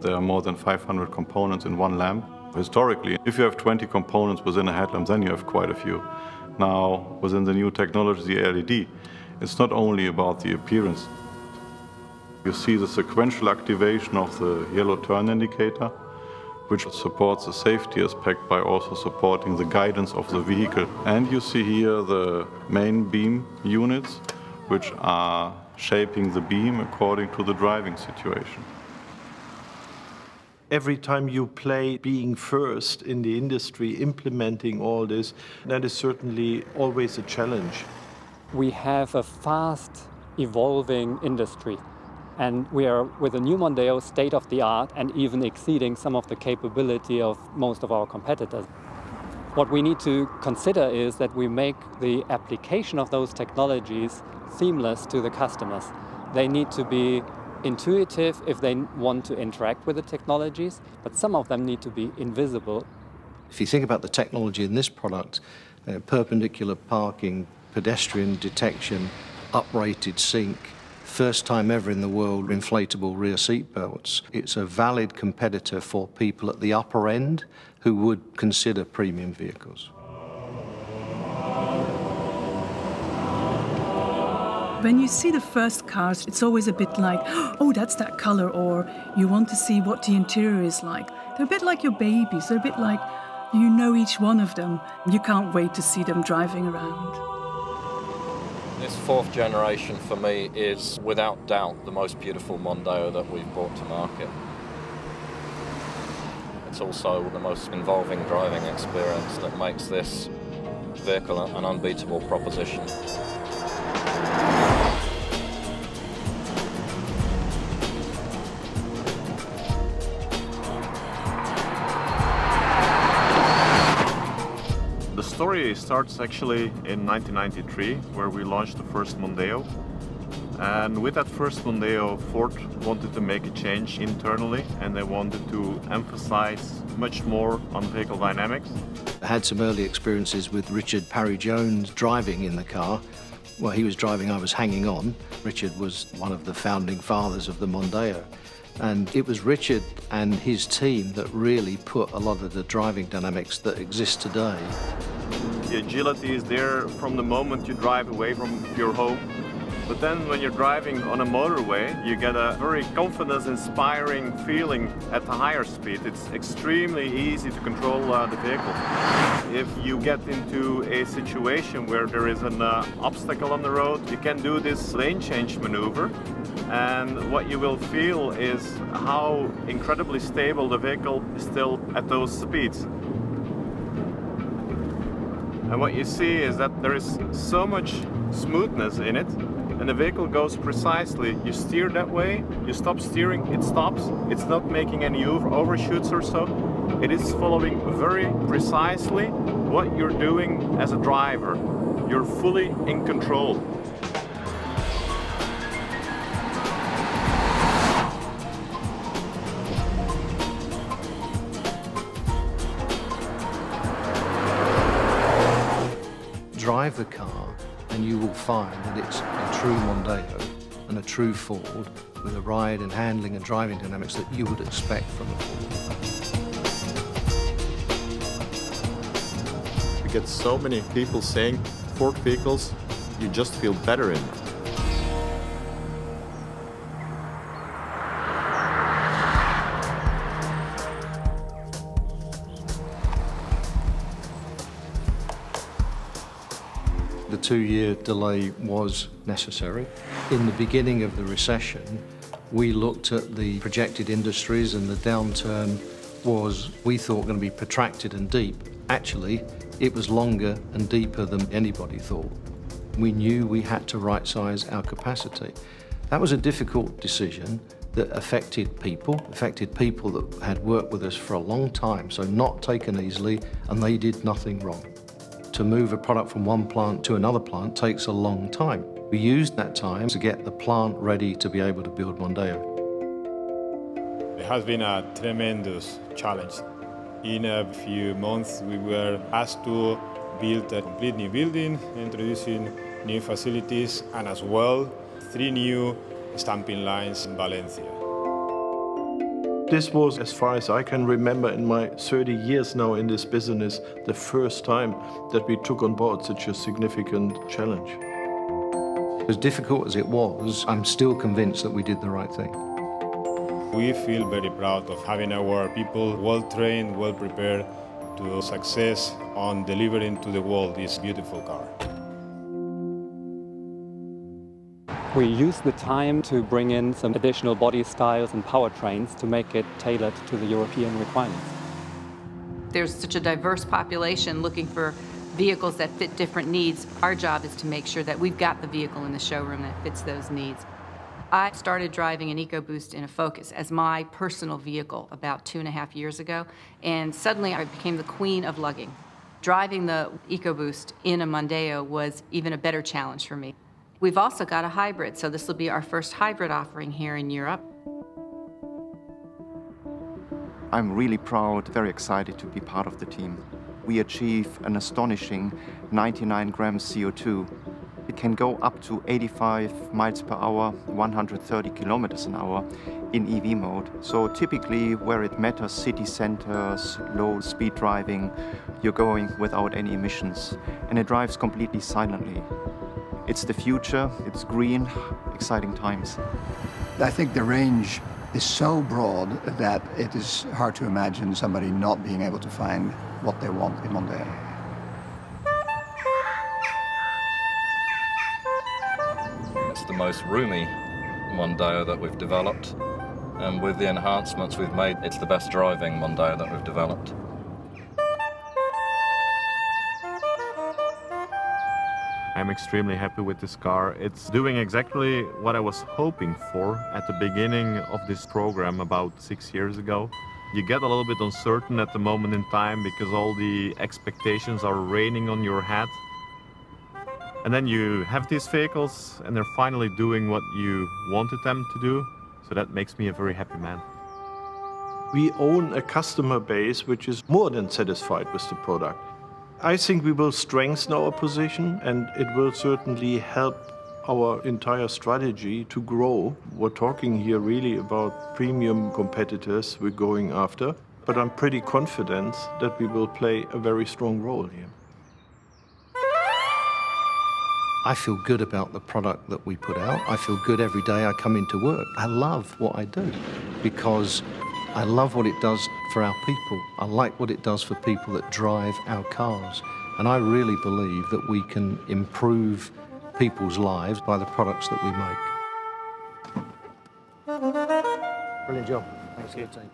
there are more than 500 components in one lamp. Historically, if you have 20 components within a headlamp, then you have quite a few. Now, within the new technology, the LED, it's not only about the appearance. You see the sequential activation of the yellow turn indicator, which supports the safety aspect by also supporting the guidance of the vehicle. And you see here the main beam units, which are shaping the beam according to the driving situation. Every time you play being first in the industry, implementing all this, that is certainly always a challenge. We have a fast evolving industry, and we are, with the new Mondeo, state-of-the-art and even exceeding some of the capability of most of our competitors. What we need to consider is that we make the application of those technologies seamless to the customers. They need to be intuitive if they want to interact with the technologies, but some of them need to be invisible. If you think about the technology in this product, perpendicular parking, pedestrian detection, uprated sync, first time ever in the world inflatable rear seat belts, it's a valid competitor for people at the upper end who would consider premium vehicles. When you see the first cars, it's always a bit like, oh, that's that color, or you want to see what the interior is like. They're a bit like your babies. They're a bit like, you know each one of them. You can't wait to see them driving around. This fourth generation for me is without doubt the most beautiful Mondeo that we've brought to market. It's also the most involving driving experience that makes this vehicle an unbeatable proposition. The story starts actually in 1993, where we launched the first Mondeo. And with that first Mondeo, Ford wanted to make a change internally, and they wanted to emphasize much more on vehicle dynamics. I had some early experiences with Richard Parry-Jones driving in the car. Well, he was driving, I was hanging on. Richard was one of the founding fathers of the Mondeo. And it was Richard and his team that really put a lot of the driving dynamics that exist today. The agility is there from the moment you drive away from your home. But then when you're driving on a motorway, you get a very confidence-inspiring feeling at the higher speed. It's extremely easy to control the vehicle. If you get into a situation where there is an obstacle on the road, you can do this lane change maneuver. And what you will feel is how incredibly stable the vehicle is still at those speeds. And what you see is that there is so much smoothness in it, and the vehicle goes precisely. You steer that way, you stop steering, it stops. It's not making any overshoots or so. It is following very precisely what you're doing as a driver. You're fully in control. Drive the car and you will find that it's a true Mondeo and a true Ford with a ride and handling and driving dynamics that you would expect from a Ford. We get so many people saying Ford vehicles, you just feel better in them. The 2-year delay was necessary. In the beginning of the recession, we looked at the projected industries, and the downturn was, we thought, going to be protracted and deep. Actually, it was longer and deeper than anybody thought. We knew we had to right-size our capacity. That was a difficult decision that affected people that had worked with us for a long time, so not taken easily, and they did nothing wrong. To move a product from one plant to another plant takes a long time. We used that time to get the plant ready to be able to build Mondeo. It has been a tremendous challenge. In a few months, we were asked to build a complete new building, introducing new facilities, and as well, 3 new stamping lines in Valencia. This was, as far as I can remember in my 30 years now in this business, the first time that we took on board such a significant challenge. As difficult as it was, I'm still convinced that we did the right thing. We feel very proud of having our people well-trained, well-prepared to success on delivering to the world this beautiful car. We used the time to bring in some additional body styles and powertrains to make it tailored to the European requirements. There's such a diverse population looking for vehicles that fit different needs. Our job is to make sure that we've got the vehicle in the showroom that fits those needs. I started driving an EcoBoost in a Focus as my personal vehicle about 2.5 years ago, and suddenly I became the queen of lugging. Driving the EcoBoost in a Mondeo was even a better challenge for me. We've also got a hybrid, so this will be our first hybrid offering here in Europe. I'm really proud, very excited to be part of the team. We achieve an astonishing 99 grams CO2. It can go up to 85 miles per hour, 130 kilometers an hour in EV mode. So typically where it matters, city centers, low speed driving, you're going without any emissions. And it drives completely silently. It's the future, it's green, exciting times. I think the range is so broad that it is hard to imagine somebody not being able to find what they want in Mondeo. It's the most roomy Mondeo that we've developed, and with the enhancements we've made, it's the best driving Mondeo that we've developed. I'm extremely happy with this car. It's doing exactly what I was hoping for at the beginning of this program about 6 years ago. You get a little bit uncertain at the moment in time because all the expectations are raining on your head. And then you have these vehicles and they're finally doing what you wanted them to do. So that makes me a very happy man. We own a customer base which is more than satisfied with the product. I think we will strengthen our position, and it will certainly help our entire strategy to grow. We're talking here really about premium competitors we're going after, but I'm pretty confident that we will play a very strong role here. I feel good about the product that we put out. I feel good every day I come into work. I love what I do because I love what it does for our people. I like what it does for people that drive our cars. And I really believe that we can improve people's lives by the products that we make. Brilliant job. Thanks for your team.